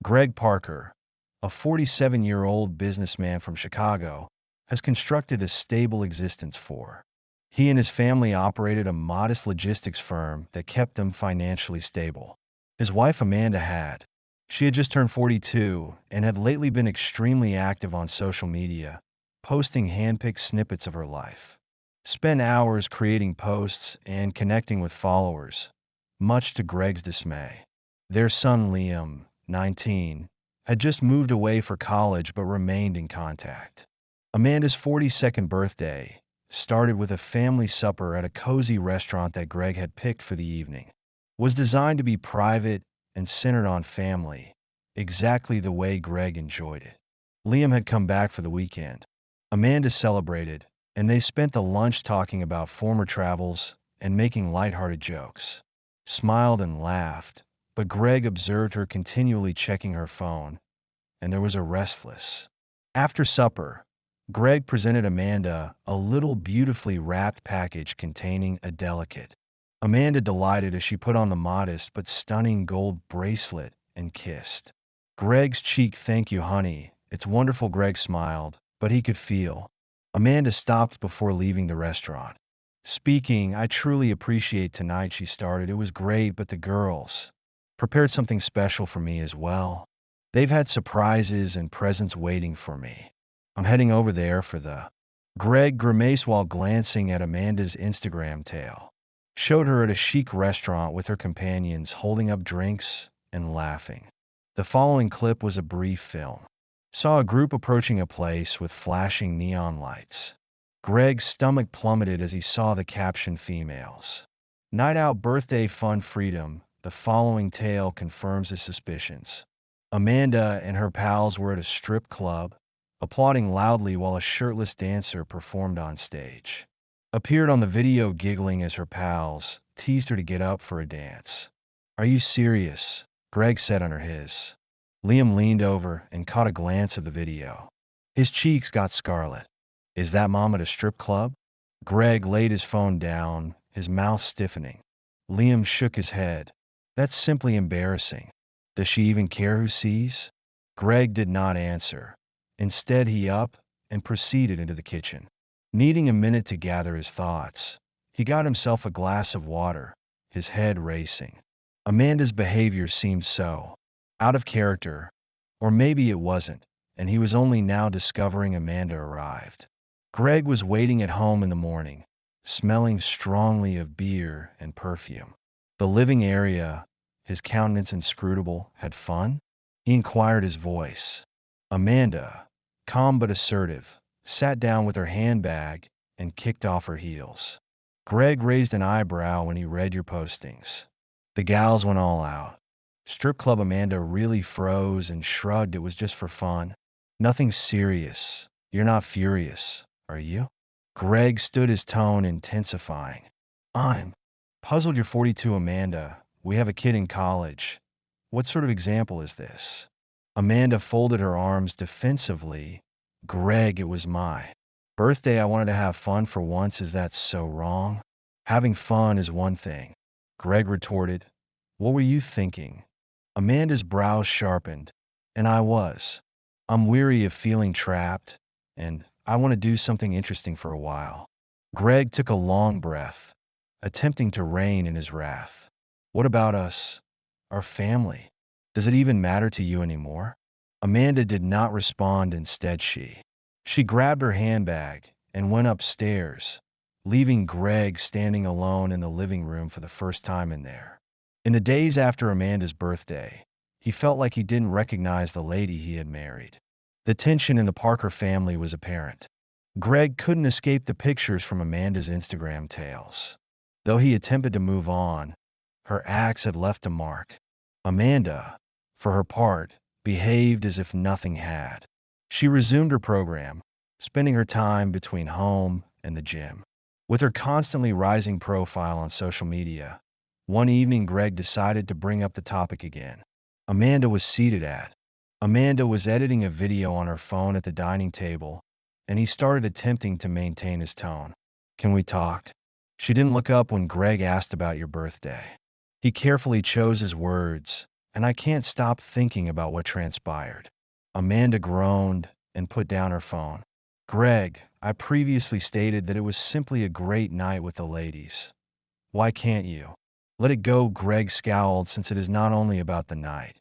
Greg Parker, a 47-year-old businessman from Chicago, has constructed a stable existence for. He and his family operated a modest logistics firm that kept them financially stable. His wife Amanda had. She had just turned 42 and had lately been extremely active on social media, posting hand-picked snippets of her life. Spent hours creating posts and connecting with followers, much to Greg's dismay. Their son Liam, 19, had just moved away for college but remained in contact. Amanda's 42nd birthday started with a family supper at a cozy restaurant that Greg had picked for the evening. It was designed to be private and centered on family, exactly the way Greg enjoyed it. Liam had come back for the weekend. Amanda celebrated, and they spent the lunch talking about former travels and making lighthearted jokes. Smiled and laughed, but Greg observed her continually checking her phone, and there was a restless. After supper, Greg presented Amanda a little beautifully wrapped package containing a delicate. Amanda delighted as she put on the modest but stunning gold bracelet and kissed Greg's cheek. "Thank you, honey. It's wonderful." Greg smiled, but he could feel. Amanda stopped before leaving the restaurant. "Speaking, I truly appreciate tonight," she started. "It was great, but the girls prepared something special for me as well. They've had surprises and presents waiting for me. I'm heading over there for the." Greg grimaced while glancing at Amanda's Instagram tale. Showed her at a chic restaurant with her companions holding up drinks and laughing. The following clip was a brief film. Saw a group approaching a place with flashing neon lights. Greg's stomach plummeted as he saw the caption "Females. Night out, birthday, fun, freedom." The following tale confirms his suspicions. Amanda and her pals were at a strip club, applauding loudly while a shirtless dancer performed on stage. Appeared on the video giggling as her pals teased her to get up for a dance. "Are you serious?" Greg said under his. Liam leaned over and caught a glance of the video. His cheeks got scarlet. "Is that mom at a strip club?" Greg laid his phone down, his mouth stiffening. Liam shook his head. "That's simply embarrassing. Does she even care who sees?" Greg did not answer. Instead, he up and proceeded into the kitchen. Needing a minute to gather his thoughts, he got himself a glass of water, his head racing. Amanda's behavior seemed so out of character, or maybe it wasn't, and he was only now discovering Amanda arrived. Greg was waiting at home in the morning, smelling strongly of beer and perfume. The living area, his countenance inscrutable. "Had fun?" he inquired, his voice. Amanda, calm but assertive, sat down with her handbag and kicked off her heels. Greg raised an eyebrow when he read your postings. "The gals went all out." Strip club. Amanda really froze and shrugged. "It was just for fun. Nothing serious. You're not furious, are you?" Greg stood, his tone intensifying. "I'm puzzled. You're 42, Amanda. We have a kid in college. What sort of example is this?" Amanda folded her arms defensively. "Greg, it was my birthday. I wanted to have fun for once. Is that so wrong?" "Having fun is one thing," Greg retorted. "What were you thinking?" Amanda's brows sharpened. I'm weary of feeling trapped, and I want to do something interesting for a while." Greg took a long breath, attempting to rein in his wrath. "What about us? Our family? Does it even matter to you anymore?" Amanda did not respond. Instead, she grabbed her handbag and went upstairs, leaving Greg standing alone in the living room for the first time in there. In the days after Amanda's birthday, he felt like he didn't recognize the lady he had married. The tension in the Parker family was apparent. Greg couldn't escape the pictures from Amanda's Instagram tales. Though he attempted to move on, her acts had left a mark. Amanda, for her part, behaved as if nothing had. She resumed her program, spending her time between home and the gym. With her constantly rising profile on social media, one evening Greg decided to bring up the topic again. Amanda was editing a video on her phone at the dining table, and he started attempting to maintain his tone. "Can we talk?" She didn't look up when Greg asked about your birthday. He carefully chose his words, and I can't stop thinking about what transpired. Amanda groaned and put down her phone. Greg, I previously stated that it was simply a great night with the ladies. Why can't you? Let it go, Greg scowled, since it is not only about the night.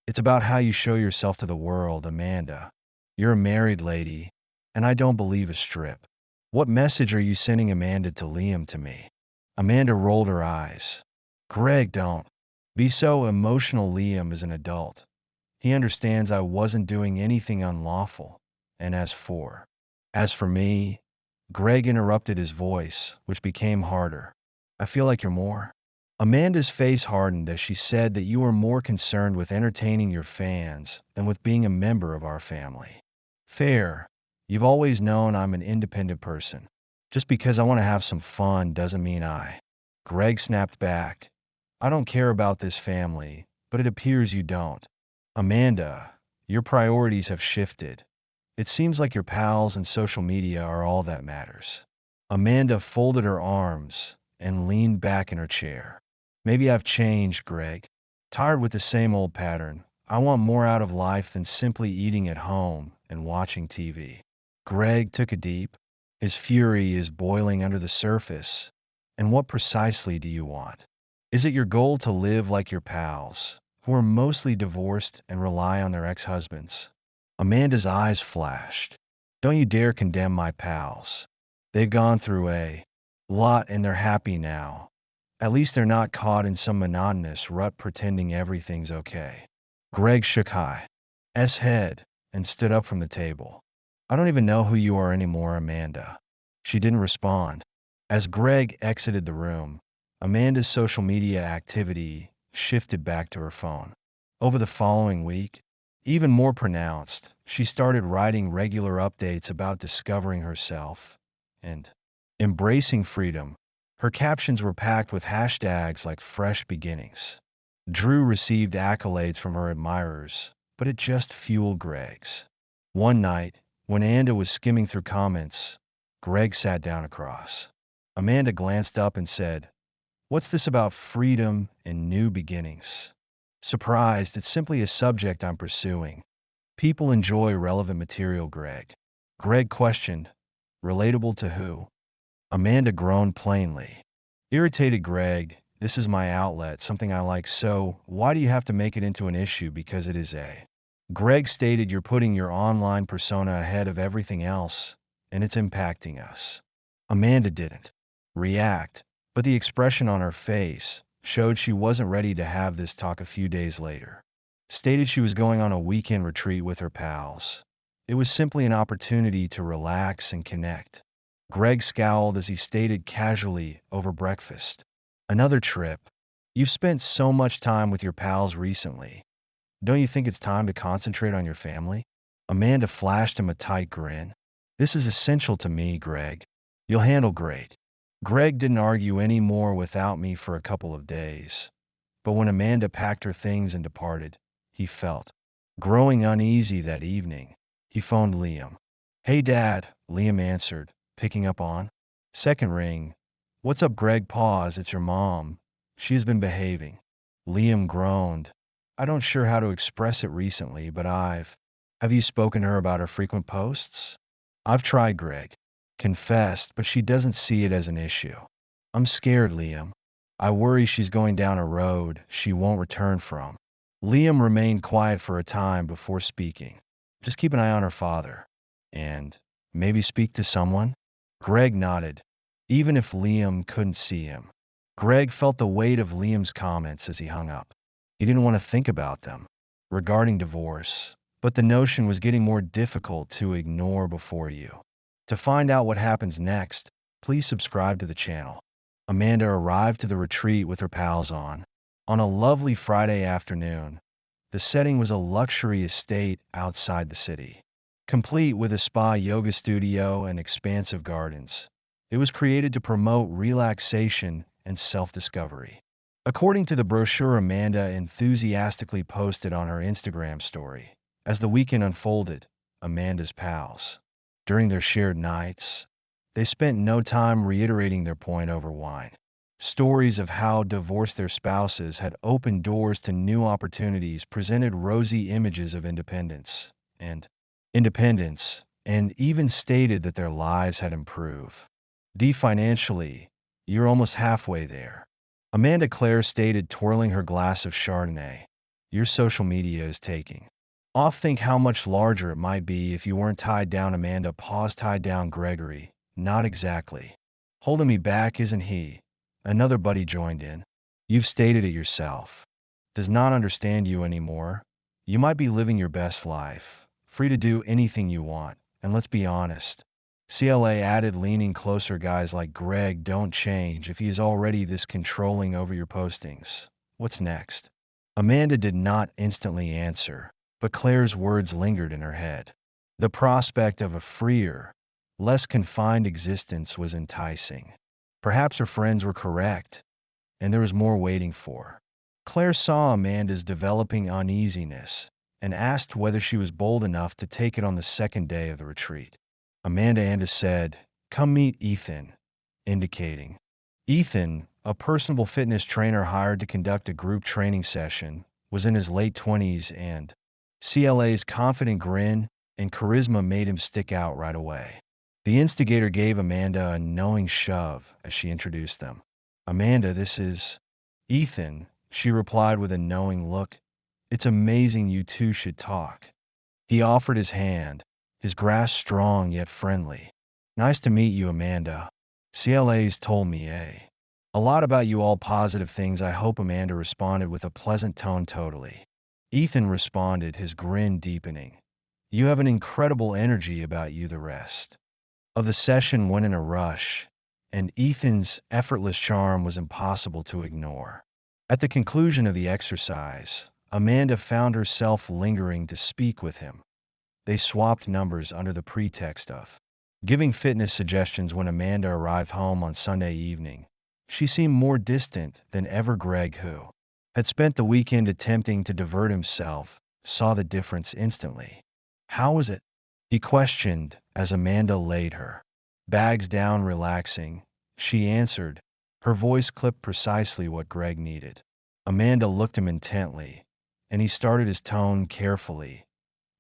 It's about how you show yourself to the world, Amanda. You're a married lady, and I don't believe a strip. What message are you sending Amanda to Liam to me? Amanda rolled her eyes. Greg, don't be so emotional. Liam is an adult. He understands I wasn't doing anything unlawful. And as for me, Greg interrupted, his voice, which became harder. I feel like you're more. Amanda's face hardened as she said that you are more concerned with entertaining your fans than with being a member of our family. Fair. You've always known I'm an independent person. Just because I want to have some fun doesn't mean I. Greg snapped back. I don't care about this family, but it appears you don't. Amanda, your priorities have shifted. It seems like your pals and social media are all that matters. Amanda folded her arms and leaned back in her chair. Maybe I've changed, Greg. Tired with the same old pattern. I want more out of life than simply eating at home and watching TV. Greg took a deep. His fury is boiling under the surface. And what precisely do you want? Is it your goal to live like your pals, who are mostly divorced and rely on their ex-husbands? Amanda's eyes flashed. Don't you dare condemn my pals. They've gone through a lot and they're happy now. At least they're not caught in some monotonous rut pretending everything's okay. Greg shook his head and stood up from the table. I don't even know who you are anymore, Amanda. She didn't respond. As Greg exited the room, Amanda's social media activity shifted back to her phone. Over the following week, even more pronounced, she started writing regular updates about discovering herself and embracing freedom. Her captions were packed with hashtags like fresh beginnings. Drew received accolades from her admirers, but it just fueled Greg's. One night, when Amanda was skimming through comments, Greg sat down across. Amanda glanced up and said, "What's this about freedom and new beginnings?" Surprised, it's simply a subject I'm pursuing. People enjoy relevant material, Greg. Greg questioned, relatable to who? Amanda groaned plainly. Irritated Greg, this is my outlet, something I like, so why do you have to make it into an issue because it is a? Greg stated you're putting your online persona ahead of everything else, and it's impacting us. Amanda didn't react, but the expression on her face showed she wasn't ready to have this talk. A few days later, stated she was going on a weekend retreat with her pals. It was simply an opportunity to relax and connect. Greg scowled as he stated casually over breakfast, "Another trip? You've spent so much time with your pals recently. Don't you think it's time to concentrate on your family?" Amanda flashed him a tight grin. "This is essential to me, Greg. You'll handle great." Greg didn't argue any more without me for a couple of days. But when Amanda packed her things and departed, he felt growing uneasy. That evening, he phoned Liam. "Hey, Dad," Liam answered, picking up on. Second ring. "What's up, Greg?" Pause. "It's your mom. She's been behaving." Liam groaned. "I don't sure how to express it recently, but Have you spoken to her about her frequent posts?" "I've tried," Greg confessed, "but she doesn't see it as an issue." "I'm scared, Liam. I worry she's going down a road she won't return from." Liam remained quiet for a time before speaking. "Just keep an eye on her father. And maybe speak to someone?" Greg nodded, even if Liam couldn't see him. Greg felt the weight of Liam's comments as he hung up. He didn't want to think about them regarding divorce, but the notion was getting more difficult to ignore. Before you. To find out what happens next, please subscribe to the channel. Amanda arrived to the retreat with her pals on a lovely Friday afternoon. The setting was a luxury estate outside the city, complete with a spa, yoga studio, and expansive gardens. It was created to promote relaxation and self-discovery. According to the brochure Amanda enthusiastically posted on her Instagram story, as the weekend unfolded, Amanda's pals, during their shared nights, they spent no time reiterating their point over wine. Stories of how divorced their spouses had opened doors to new opportunities presented rosy images of independence, and even stated that their lives had improved. Financially, you're almost halfway there. Amanda Claire stated, twirling her glass of Chardonnay. Your social media is taking off. Think how much larger it might be if you weren't tied down. Amanda paused. Tied down, Gregory? Not exactly. Holding me back, isn't he? Another buddy joined in. You've stated it yourself. Does not understand you anymore. You might be living your best life, free to do anything you want. And let's be honest. CLA added, leaning closer. Guys like Greg don't change if he is already this controlling over your postings. What's next? Amanda did not instantly answer, but Claire's words lingered in her head. The prospect of a freer, less confined existence was enticing. Perhaps her friends were correct, and there was more waiting for. Claire saw Amanda's developing uneasiness and asked whether she was bold enough to take it on the second day of the retreat. Amanda said, "Come meet Ethan," indicating. Ethan, a personal fitness trainer hired to conduct a group training session, was in his late 20s, and CLA's confident grin and charisma made him stick out right away. The instigator gave Amanda a knowing shove as she introduced them. "Amanda, this is Ethan," she replied with a knowing look. "It's amazing you two should talk." He offered his hand, his grasp strong yet friendly. "Nice to meet you, Amanda. CLA's told me a lot about you, all positive things, I hope," Amanda responded with a pleasant tone. "Totally." Ethan responded, his grin deepening. "You have an incredible energy about you." The rest of the session went in a rush, and Ethan's effortless charm was impossible to ignore. At the conclusion of the exercise, Amanda found herself lingering to speak with him. They swapped numbers under the pretext of giving fitness suggestions. When Amanda arrived home on Sunday evening, she seemed more distant than ever. Greg, who had spent the weekend attempting to divert himself, saw the difference instantly. "How was it?" he questioned as Amanda laid her bags down. "Relaxing," she answered, her voice clipped precisely what Greg needed. Amanda looked him intently, and he started his tone carefully.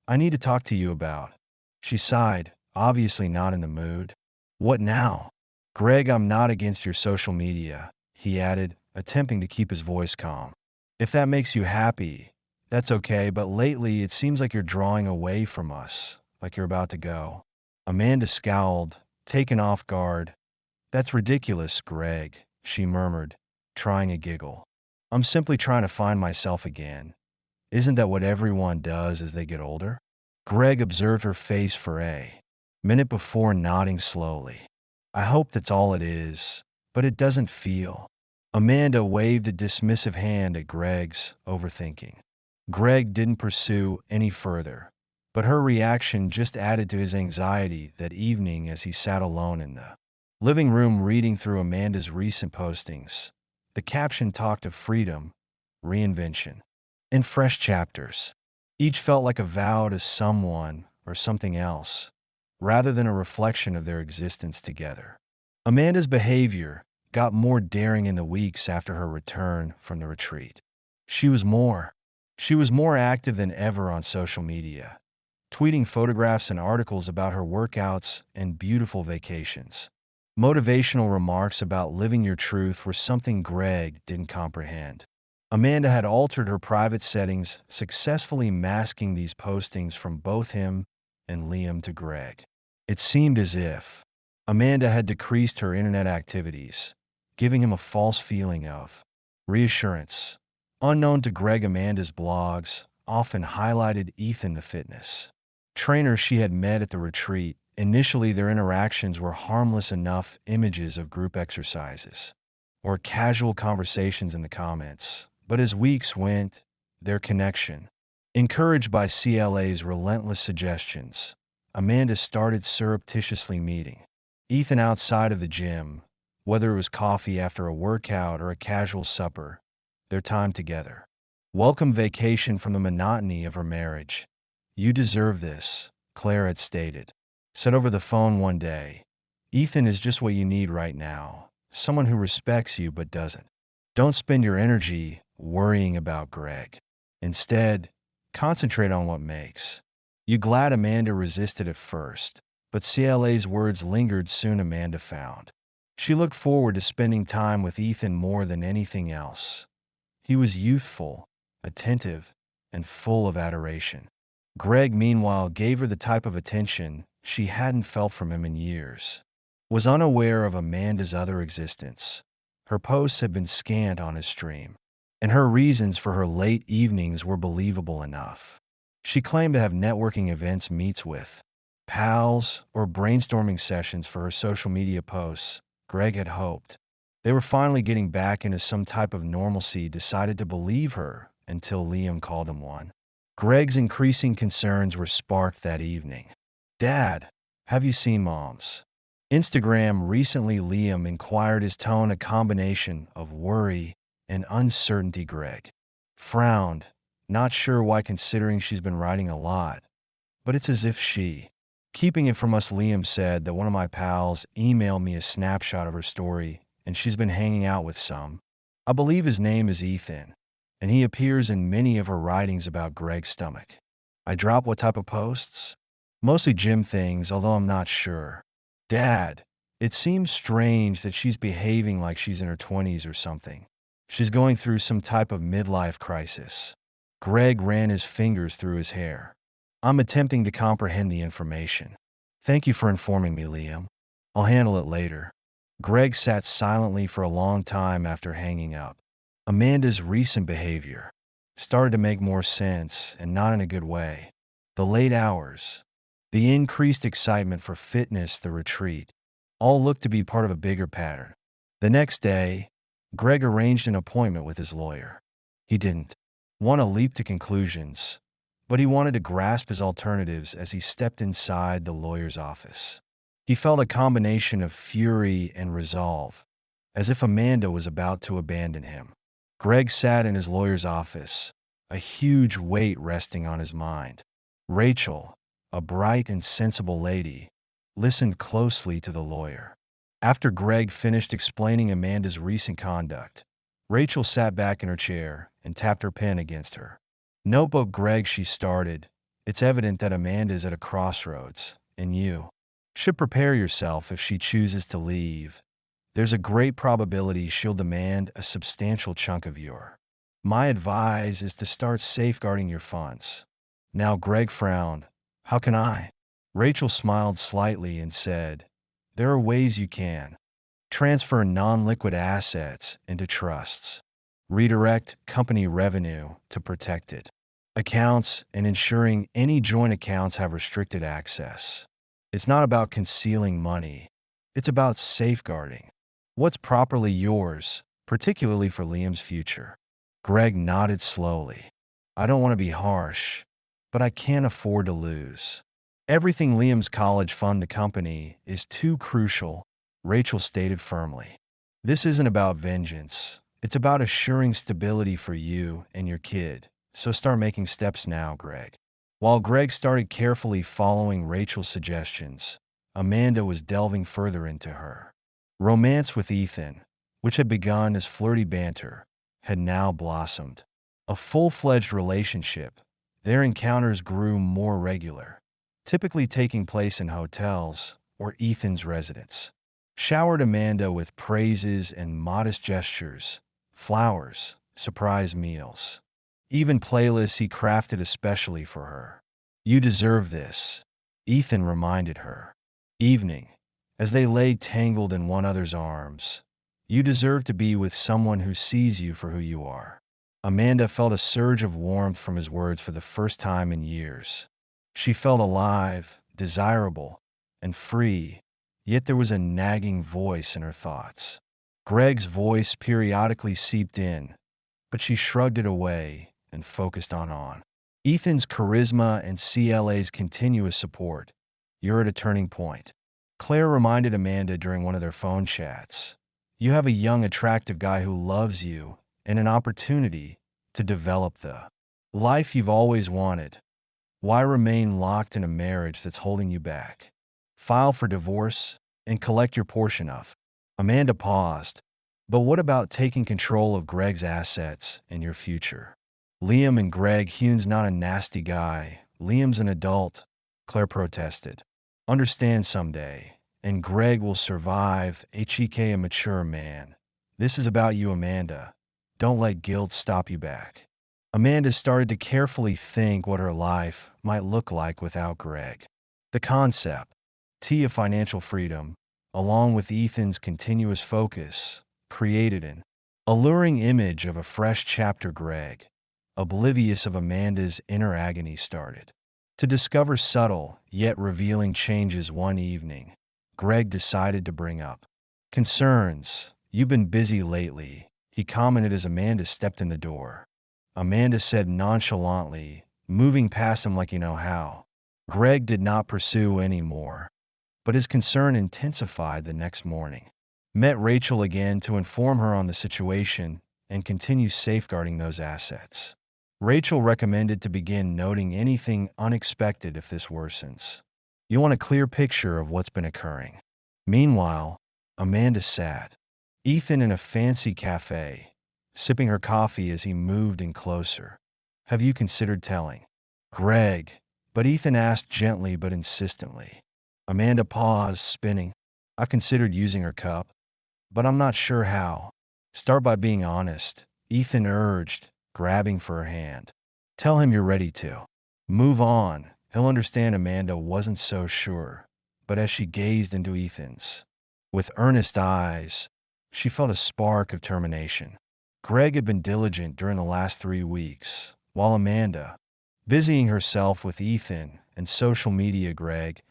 "I need to talk to you about." She sighed, obviously not in the mood. "What now?" "Greg, I'm not against your social media," he added, attempting to keep his voice calm. "If that makes you happy, that's okay, but lately it seems like you're drawing away from us, like you're about to go." Amanda scowled, taken off guard. "That's ridiculous, Greg," she murmured, trying a giggle. "I'm simply trying to find myself again. Isn't that what everyone does as they get older?" Greg observed her face for a minute before nodding slowly. "I hope that's all it is, but it doesn't feel." Amanda waved a dismissive hand at Greg's overthinking. Greg didn't pursue any further, but her reaction just added to his anxiety that evening as he sat alone in the living room reading through Amanda's recent postings. The caption talked of freedom, reinvention, and fresh chapters. Each felt like a vow to someone or something else, rather than a reflection of their existence together. Amanda's behavior got more daring in the weeks after her return from the retreat. She was more active than ever on social media, tweeting photographs and articles about her workouts and beautiful vacations. Motivational remarks about living your truth were something Greg didn't comprehend. Amanda had altered her private settings, successfully masking these postings from both him and Liam to Greg. It seemed as if Amanda had decreased her internet activities, giving him a false feeling of reassurance. Unknown to Greg, Amanda's blogs often highlighted Ethan, the fitness trainer she had met at the retreat. Initially, their interactions were harmless enough, images of group exercises or casual conversations in the comments. But as weeks went, their connection, encouraged by CLA's relentless suggestions, Amanda started surreptitiously meeting Ethan outside of the gym, whether it was coffee after a workout or a casual supper. Their time together welcome vacation from the monotony of her marriage. "You deserve this," Claire had said over the phone one day. "Ethan is just what you need right now," someone who respects you but doesn't. Don't spend your energy worrying about Greg. Instead, concentrate on what makes. You glad Amanda resisted at first, but CLA's words lingered soon Amanda found. She looked forward to spending time with Ethan more than anything else. He was youthful, attentive, and full of adoration. Greg, meanwhile, gave her the type of attention she hadn't felt from him in years. Was unaware of Amanda's other existence. Her posts had been scant on his stream, and her reasons for her late evenings were believable enough. She claimed to have networking events, meets with pals, or brainstorming sessions for her social media posts. Greg had hoped they were finally getting back into some type of normalcy, decided to believe her until Liam called him one. Greg's increasing concerns were sparked that evening. "Dad, have you seen Mom's Instagram recently?" Liam inquired, his tone a combination of worry and uncertainty. Greg frowned, not sure why, considering she's been writing a lot. "But it's as if she keeping it from us." Liam said that one of my pals emailed me a snapshot of her story, and she's been hanging out with some. I believe his name is Ethan, and he appears in many of her writings about Greg's stomach. I drop what type of posts? Mostly gym things, although I'm not sure. Dad, it seems strange that she's behaving like she's in her 20s or something. She's going through some type of midlife crisis. Greg ran his fingers through his hair. I'm attempting to comprehend the information. Thank you for informing me, Liam. I'll handle it later. Greg sat silently for a long time after hanging up. Amanda's recent behavior started to make more sense, and not in a good way. The late hours, the increased excitement for fitness, the retreat, all looked to be part of a bigger pattern. The next day, Greg arranged an appointment with his lawyer. He didn't want to leap to conclusions, but he wanted to grasp his alternatives. As he stepped inside the lawyer's office, he felt a combination of fury and resolve, as if Amanda was about to abandon him. Greg sat in his lawyer's office, a huge weight resting on his mind. Rachel, a bright and sensible lady, listened closely to the lawyer. After Greg finished explaining Amanda's recent conduct, Rachel sat back in her chair and tapped her pen against her notebook. "Greg," she started, "it's evident that Amanda is at a crossroads, and you should prepare yourself if she chooses to leave. There's a great probability she'll demand a substantial chunk of your. My advice is to start safeguarding your funds." Now Greg frowned. "How can I?" Rachel smiled slightly and said, "There are ways you can. Transfer non-liquid assets into trusts. Redirect company revenue to protected accounts, and ensuring any joint accounts have restricted access. It's not about concealing money. It's about safeguarding what's properly yours, particularly for Liam's future." Greg nodded slowly. "I don't want to be harsh, but I can't afford to lose everything. Liam's college fund, the company, is too crucial," Rachel stated firmly. "This isn't about vengeance. It's about assuring stability for you and your kid. So start making steps now, Greg." While Greg started carefully following Rachel's suggestions, Amanda was delving further into her romance with Ethan, which had begun as flirty banter, had now blossomed a full-fledged relationship. Their encounters grew more regular, typically taking place in hotels or Ethan's residence. Showered Amanda with praises and modest gestures, flowers, surprise meals, even playlists he crafted especially for her. "You deserve this," Ethan reminded her. Evening, as they lay tangled in one another's arms. "You deserve to be with someone who sees you for who you are." Amanda felt a surge of warmth from his words for the first time in years. She felt alive, desirable, and free, yet there was a nagging voice in her thoughts. Greg's voice periodically seeped in, but she shrugged it away and focused on Ethan's charisma and CLA's continuous support. "You're at a turning point," Claire reminded Amanda during one of their phone chats. "You have a young, attractive guy who loves you and an opportunity to develop the life you've always wanted. Why remain locked in a marriage that's holding you back? File for divorce and collect your portion of Amanda paused. But what about taking control of Greg's assets and your future? Liam and Greg, Hugh's not a nasty guy. Liam's an adult, Claire protested. Understand someday, and Greg will survive. HEK, a mature man. This is about you, Amanda. Don't let guilt stop you back. Amanda started to carefully think what her life might look like without Greg. The concept, of financial freedom, along with Ethan's continuous focus, created an alluring image of a fresh chapter. Greg, oblivious of Amanda's inner agony, started to discover subtle yet revealing changes. One evening, Greg decided to bring up concerns. You've been busy lately, he commented as Amanda stepped in the door. Amanda said nonchalantly, moving past him like you know how. Greg did not pursue any more, but his concern intensified the next morning. Met Rachel again to inform her on the situation and continue safeguarding those assets. Rachel recommended to begin noting anything unexpected if this worsens. You want a clear picture of what's been occurring. Meanwhile, Amanda sat, Ethan in a fancy cafe, sipping her coffee as he moved in closer. Have you considered telling Greg? But Ethan asked gently but insistently. Amanda paused, spinning. I considered using her cup, but I'm not sure how. Start by being honest, Ethan urged, grabbing for her hand. Tell him you're ready to move on. He'll understand. Amanda wasn't so sure, but as she gazed into Ethan's with earnest eyes, she felt a spark of determination. Greg had been diligent during the last 3 weeks, while Amanda, busying herself with Ethan and social media. Greg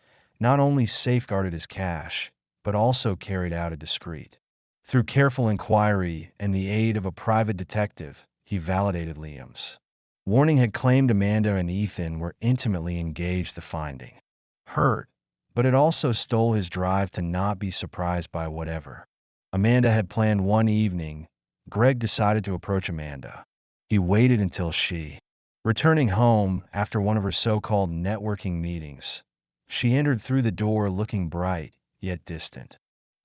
not only safeguarded his cash, but also carried out a discreet. Through careful inquiry and the aid of a private detective, he validated Liam's warning had claimed Amanda and Ethan were intimately engaged. The finding hurt, but it also stole his drive to not be surprised by whatever Amanda had planned. One evening, Greg decided to approach Amanda. He waited until she, returning home after one of her so-called networking meetings, she entered through the door looking bright, yet distant.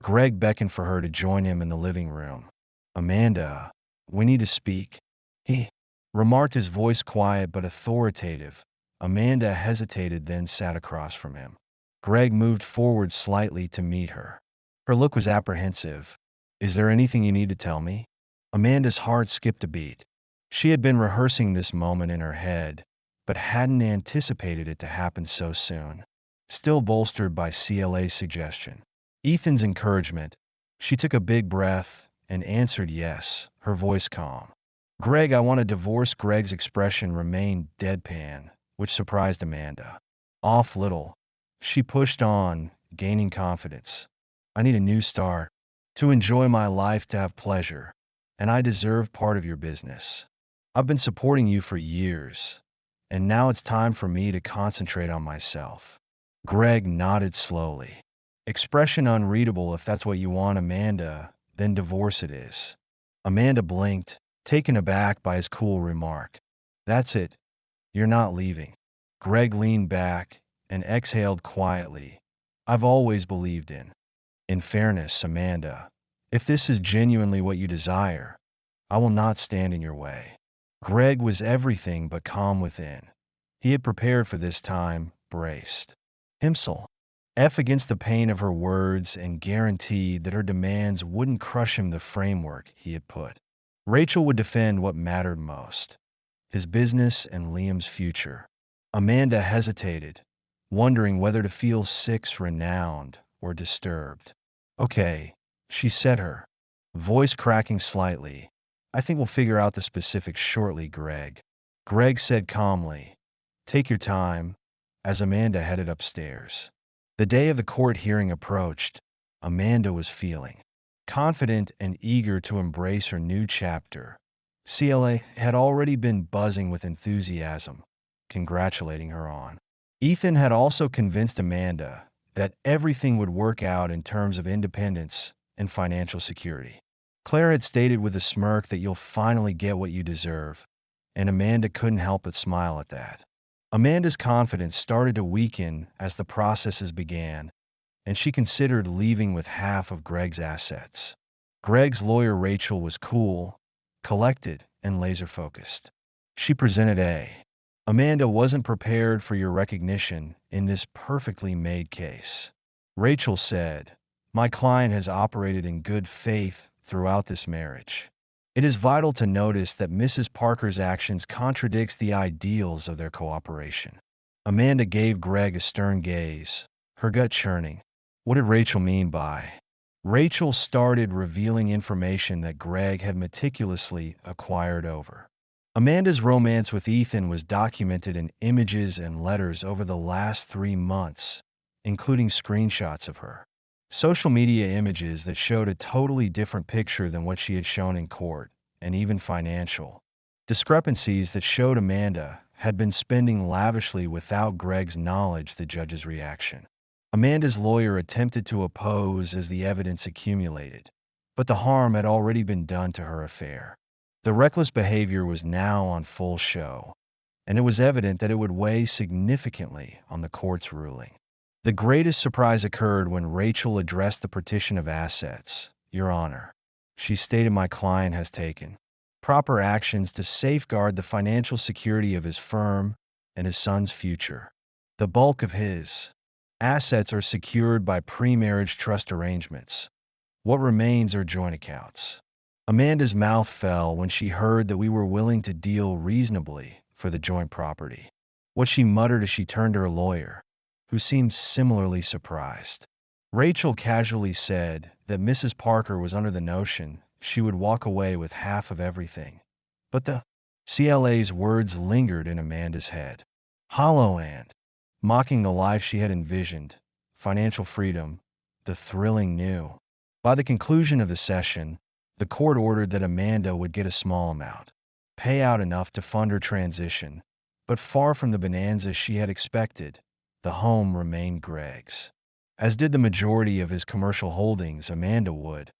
Greg beckoned for her to join him in the living room. Amanda, we need to speak, he remarked, his voice quiet but authoritative. Amanda hesitated, then sat across from him. Greg moved forward slightly to meet her. Her look was apprehensive. Is there anything you need to tell me? Amanda's heart skipped a beat. She had been rehearsing this moment in her head, but hadn't anticipated it to happen so soon. Still bolstered by CLA's suggestion, Ethan's encouragement, she took a big breath and answered yes, her voice calm. Greg, I want a divorce. Greg's expression remained deadpan, which surprised Amanda. Off little. She pushed on, gaining confidence. I need a new start, to enjoy my life, to have pleasure, and I deserve part of your business. I've been supporting you for years, and now it's time for me to concentrate on myself. Greg nodded slowly. Expression unreadable. If that's what you want, Amanda, then divorce it is. Amanda blinked, taken aback by his cool remark. That's it. You're not leaving. Greg leaned back and exhaled quietly. I've always believed in fairness, Amanda. If this is genuinely what you desire, I will not stand in your way. Greg was everything but calm within. He had prepared for this time, braced himself against the pain of her words and guaranteed that her demands wouldn't crush him. The framework he had put. Rachel would defend what mattered most, his business and Liam's future. Amanda hesitated, wondering whether to feel renowned or disturbed. Okay, she said, her voice cracking slightly. I think we'll figure out the specifics shortly, Greg. Greg said calmly. Take your time, as Amanda headed upstairs. The day of the court hearing approached. Amanda was feeling confident and eager to embrace her new chapter. CLA had already been buzzing with enthusiasm, congratulating her on. Ethan had also convinced Amanda that everything would work out in terms of independence and financial security. Claire had stated with a smirk that you'll finally get what you deserve, and Amanda couldn't help but smile at that. Amanda's confidence started to weaken as the processes began, and she considered leaving with half of Greg's assets. Greg's lawyer Rachel was cool, collected, and laser-focused. She presented Amanda wasn't prepared for your recognition in this perfectly made case. Rachel said, my client has operated in good faith throughout this marriage. It is vital to notice that Mrs. Parker's actions contradicts the ideals of their cooperation. Amanda gave Greg a stern gaze, her gut churning. What did Rachel mean by? Rachel started revealing information that Greg had meticulously acquired over. Amanda's romance with Ethan was documented in images and letters over the last 3 months, including screenshots of her social media images that showed a totally different picture than what she had shown in court, and even financial discrepancies that showed Amanda had been spending lavishly without Greg's knowledge. The judge's reaction. Amanda's lawyer attempted to oppose as the evidence accumulated, but the harm had already been done to her affair. The reckless behavior was now on full show, and it was evident that it would weigh significantly on the court's ruling. The greatest surprise occurred when Rachel addressed the partition of assets. Your Honor, she stated, my client has taken proper actions to safeguard the financial security of his firm and his son's future. The bulk of his assets are secured by pre-marriage trust arrangements. What remains are joint accounts. Amanda's mouth fell when she heard that we were willing to deal reasonably for the joint property. What she muttered as she turned to her lawyer, who seemed similarly surprised. Rachel casually said that Mrs. Parker was under the notion she would walk away with half of everything. But the CLA's words lingered in Amanda's head, hollow and mocking the life she had envisioned, financial freedom, the thrilling new. By the conclusion of the session, the court ordered that Amanda would get a small amount, pay out enough to fund her transition, but far from the bonanza she had expected. The home remained Greg's. As did the majority of his commercial holdings. Amanda would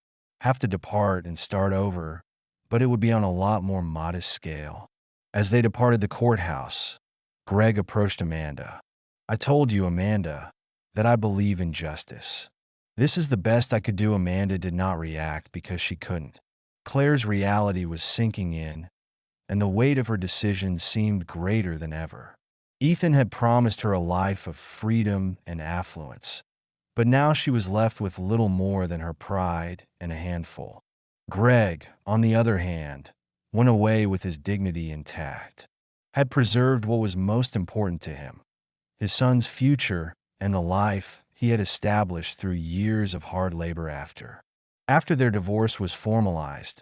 have to depart and start over, but it would be on a lot more modest scale. As they departed the courthouse, Greg approached Amanda. I told you, Amanda, that I believe in justice. This is the best I could do. Amanda did not react because she couldn't. Claire's reality was sinking in, and the weight of her decisions seemed greater than ever. Ethan had promised her a life of freedom and affluence, but now she was left with little more than her pride and a handful. Greg, on the other hand, went away with his dignity intact, had preserved what was most important to him, his son's future and the life he had established through years of hard labor. After their divorce was formalized,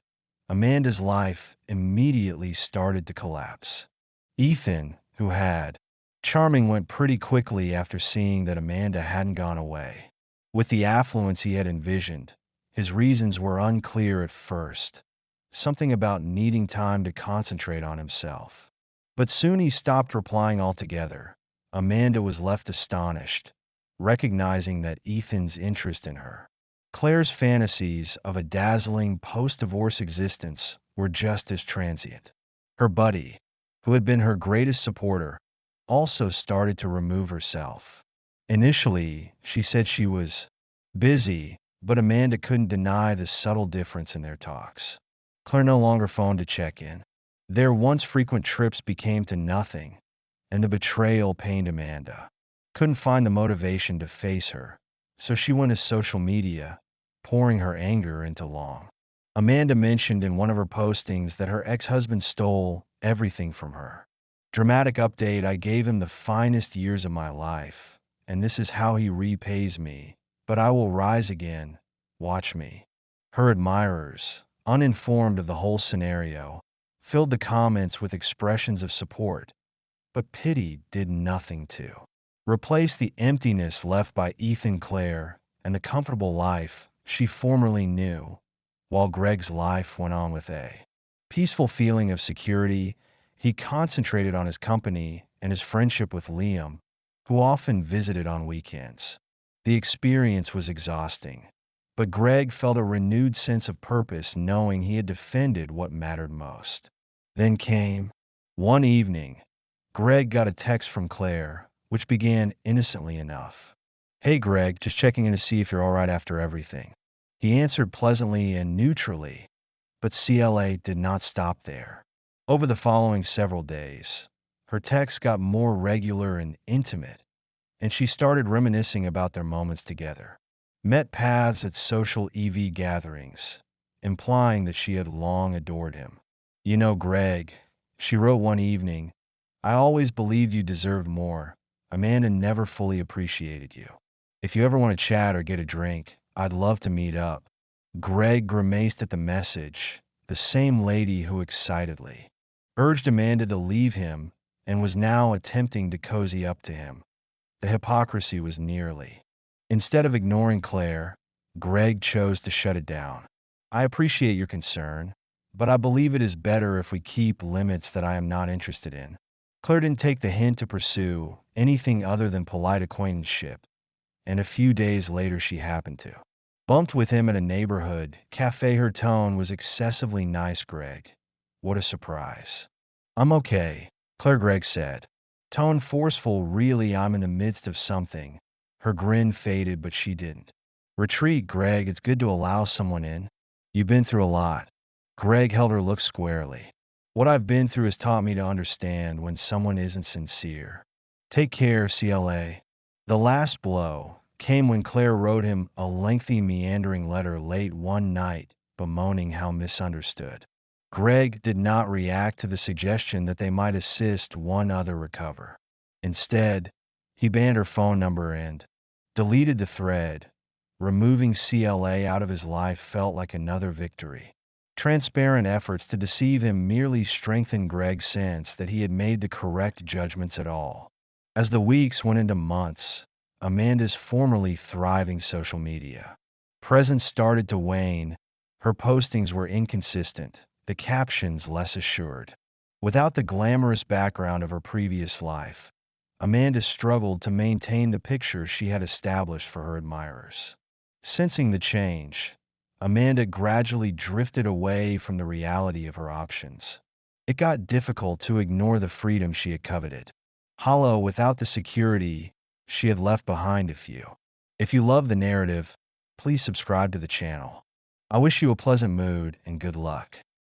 Amanda's life immediately started to collapse. Ethan, who had charming, went pretty quickly after seeing that Amanda hadn't gone away with the affluence he had envisioned. His reasons were unclear at first, something about needing time to concentrate on himself. But soon he stopped replying altogether. Amanda was left astonished, recognizing that Ethan's interest in her, Claire's fantasies of a dazzling post-divorce existence, were just as transient. Her buddy, who had been her greatest supporter, also started to remove herself. Initially, she said she was busy, but Amanda couldn't deny the subtle difference in their talks. Claire no longer phoned to check in. Their once frequent trips became to nothing, and the betrayal pained Amanda. Couldn't find the motivation to face her, so she went to social media, pouring her anger into Long. Amanda mentioned in one of her postings that her ex-husband stole everything from her. Dramatic update, I gave him the finest years of my life, and this is how he repays me. But I will rise again. Watch me. Her admirers, uninformed of the whole scenario, filled the comments with expressions of support, but pity did nothing to replace the emptiness left by Ethan, Claire, and the comfortable life she formerly knew, while Greg's life went on with a peaceful feeling of security. He concentrated on his company and his friendship with Liam, who often visited on weekends. The experience was exhausting, but Greg felt a renewed sense of purpose knowing he had defended what mattered most. Then came one evening. Greg got a text from Claire, which began innocently enough. "Hey Greg, just checking in to see if you're all right after everything." He answered pleasantly and neutrally, but CLA did not stop there. Over the following several days, her texts got more regular and intimate, and she started reminiscing about their moments together. Met paths at social EV gatherings, implying that she had long adored him. "You know, Greg," she wrote one evening, "I always believed you deserved more. Amanda never fully appreciated you. If you ever want to chat or get a drink, I'd love to meet up." Greg grimaced at the message, the same lady who excitedly urged Amanda to leave him and was now attempting to cozy up to him. The hypocrisy was nearly. Instead of ignoring Claire, Greg chose to shut it down. "I appreciate your concern, but I believe it is better if we keep limits that I am not interested in." Claire didn't take the hint to pursue anything other than polite acquaintanceship, and a few days later she happened to bumped with him at a neighborhood cafe. Her tone was excessively nice. "Greg, what a surprise." "I'm okay," Claire Gregg said. Tone forceful. "Really, I'm in the midst of something." Her grin faded, but she didn't retreat. "Greg, it's good to allow someone in. You've been through a lot." Greg held her look squarely. "What I've been through has taught me to understand when someone isn't sincere. Take care, CLA." The last blow came when Claire wrote him a lengthy, meandering letter late one night, bemoaning how misunderstood. Greg did not react to the suggestion that they might assist one other recover. Instead, he banned her phone number and deleted the thread. Removing CLA out of his life felt like another victory. Transparent efforts to deceive him merely strengthened Greg's sense that he had made the correct judgments at all. As the weeks went into months, Amanda's formerly thriving social media presence started to wane. Her postings were inconsistent, the captions less assured. Without the glamorous background of her previous life, Amanda struggled to maintain the picture she had established for her admirers. Sensing the change, Amanda gradually drifted away from the reality of her options. It got difficult to ignore the freedom she had coveted. Hollow without the security she had left behind. If you love the narrative, please subscribe to the channel. I wish you a pleasant mood and good luck.